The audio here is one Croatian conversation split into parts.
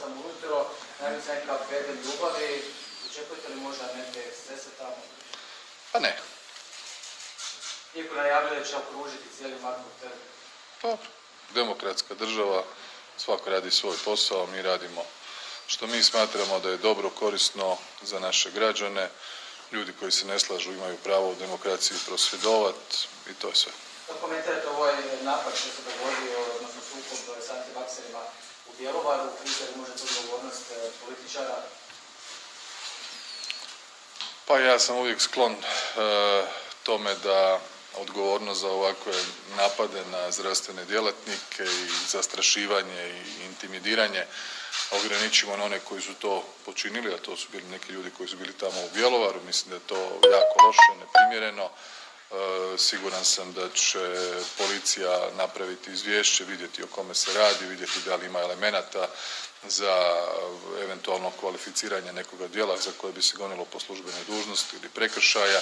8 ujutro, najbolj se neka bedel ljubavi, očekujete li možda neke ekscese tamo? Pa ne. Iako najavljaju da će okružiti cijeli Markov trg. Dobro. Demokratska država, svako radi svoj posao, mi radimo što mi smatramo da je dobro, korisno za naše građane. Ljudi koji se ne slažu imaju pravo u demokraciji prosvjedovati i to je sve. Kako komentirate ovaj napad što se dogodio, odnosno sukob s antibakserima u Bjelovaru, krite li možda odgovornost političara? Pa ja sam uvijek sklon tome da odgovornost za ovakve napade na zdravstvene djelatnike i zastrašivanje i intimidiranje ograničimo na one koji su to počinili, a to su bili neki ljudi koji su bili tamo u Bjelovaru. Mislim da je to jako loše, neprimjereno. Siguran sam da će policija napraviti izvješće, vidjeti o kome se radi, vidjeti da li ima elemenata za eventualno kvalificiranje nekoga djela za koje bi se gonilo po službenoj dužnosti ili prekršaja.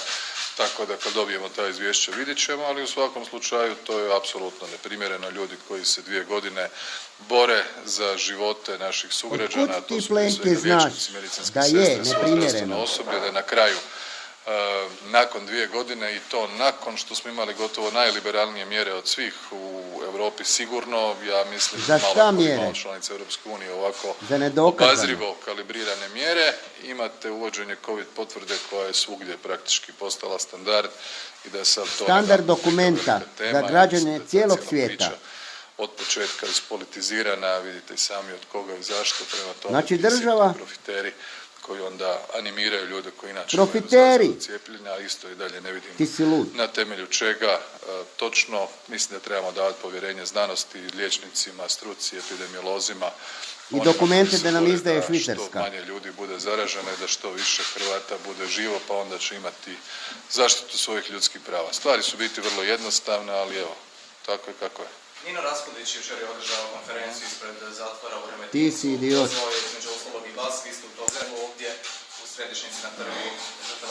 Tako da kad dobijemo ta izvješća vidjet ćemo, ali u svakom slučaju to je apsolutno neprimjereno. Ljudi koji se 2 godine bore za živote naših sugrađana, to su prije svega liječnici, medicinske sestre, svo zdravstveno osoblje, da je na kraju nakon 2 godine i to nakon što smo imali gotovo najliberalnije mjere od svih u Europi sigurno, ja mislim malo članice Europske unije ovako obazrivo kalibrirane mjere, imate uvođenje COVID potvrde koja je svugdje praktički postala standard i da sad to standard dokumenta za građane cijelog svijeta. Od početka ispolitizirana, vidite i sami od koga i zašto, prema tome znači država profiteri koji onda animiraju ljude koji inače profiteri cijepljenja, a isto i dalje ne vidim na temelju čega točno. Mislim da trebamo davati povjerenje znanosti, liječnicima, struci, epidemiolozima. I dokumente da nam izdaje Švicarska. Što manje ljudi bude zaraženo i da što više Hrvata bude živo, pa onda će imati zaštitu svojih ljudskih prava. Stvari su biti vrlo jednostavne, ali evo, tako je kako je. Nino Raspudić jučer je održao konferenciju ispred zatvora u Remetincu. Ti si idiot. Između ostalog i vas, vi ste u tom ovdje u središnjici na trgu